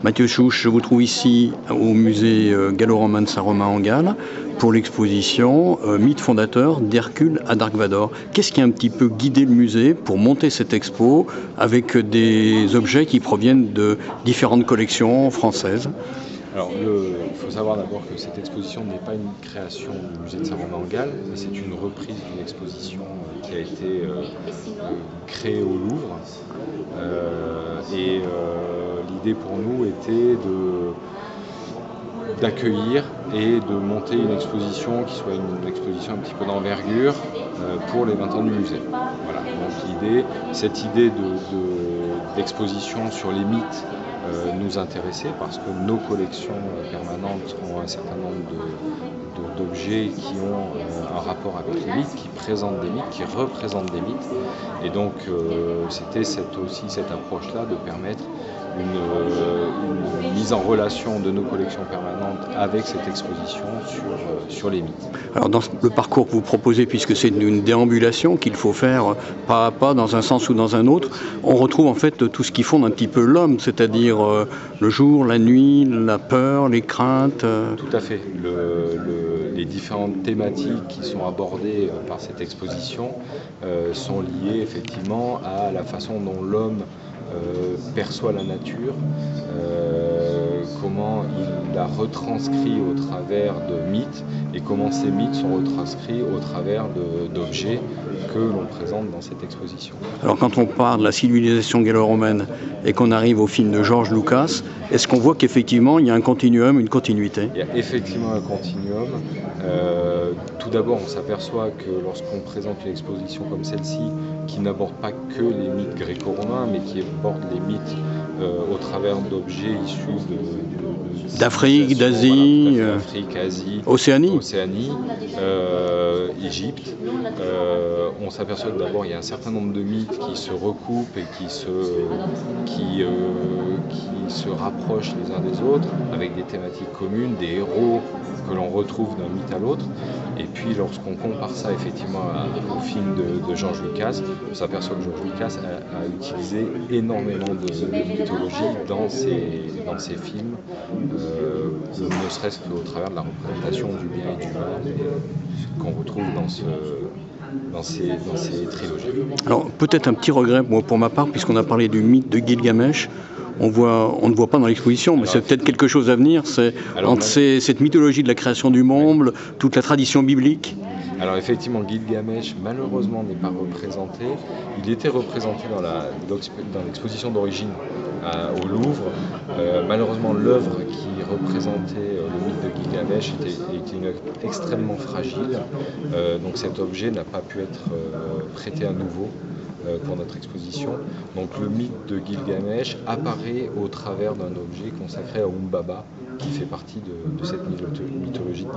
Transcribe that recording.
Mathieu Chouche, je vous trouve ici au musée gallo-romain de Saint-Romain en Galles pour l'exposition Mythe fondateur d'Hercule à Dark Vador. Qu'est-ce qui a un petit peu guidé le musée pour monter cette expo avec des objets qui proviennent de différentes collections françaises? Alors, il faut savoir d'abord que cette exposition n'est pas une création du musée de Saint-Romain en Galles, mais c'est une reprise d'une exposition qui a été créée au Louvre. L'idée pour nous était d'accueillir et de monter une exposition qui soit une exposition un petit peu d'envergure pour les 20 ans du musée. Voilà. Donc cette idée d'exposition sur les mythes nous intéressait parce que nos collections permanentes ont un certain nombre d'objets qui ont un rapport avec les mythes, qui présentent des mythes, qui représentent des mythes. Et donc c'était aussi cette approche-là de permettre une mise en relation de nos collections permanentes avec cette exposition sur les mythes. Alors dans le parcours que vous proposez, puisque c'est une déambulation qu'il faut faire pas à pas dans un sens ou dans un autre, on retrouve en fait tout ce qui fonde un petit peu l'homme, c'est-à-dire le jour, la nuit, la peur, les craintes. Tout à fait. Les différentes thématiques qui sont abordées par cette exposition sont liées effectivement à la façon dont l'homme perçoit la nature, comment il la retranscrit au travers de mythes et comment ces mythes sont retranscrits au travers d'objets que l'on présente dans cette exposition. Alors quand on parle de la civilisation gallo-romaine et qu'on arrive au film de George Lucas, est-ce qu'on voit qu'effectivement il y a un continuum, une continuité? Il y a effectivement un continuum. Tout d'abord, on s'aperçoit que lorsqu'on présente une exposition comme celle-ci, qui n'aborde pas que les mythes gréco-romains, mais qui aborde les mythes au travers d'objets issus d'Afrique, d'Asie, voilà, Afrique, Asie, Océanie, Égypte. On s'aperçoit que d'abord il y a un certain nombre de mythes qui se recoupent et qui se rapprochent les uns des autres, avec des thématiques communes, des héros que l'on retrouve d'un mythe à l'autre. Et puis lorsqu'on compare ça effectivement au film de George Lucas, on s'aperçoit que George Lucas a utilisé énormément de mythologie dans ses films, ne serait-ce qu'au travers de la représentation du bien et du mal qu'on retrouve dans ces trilogies. Alors peut-être un petit regret pour ma part, puisqu'on a parlé du mythe de Gilgamesh. On ne voit pas dans l'exposition, mais c'est peut-être quelque chose à venir. C'est entre cette mythologie de la création du monde, toute la tradition biblique. Alors effectivement, Gilgamesh malheureusement n'est pas représenté. Il était représenté dans l'exposition d'origine au Louvre. Malheureusement, l'œuvre qui représentait le mythe de Gilgamesh était une œuvre extrêmement fragile. Donc cet objet n'a pas pu être prêté à nouveau pour notre exposition. Donc le mythe de Gilgamesh apparaît au travers d'un objet consacré à Humbaba, qui fait partie de cette mythologie.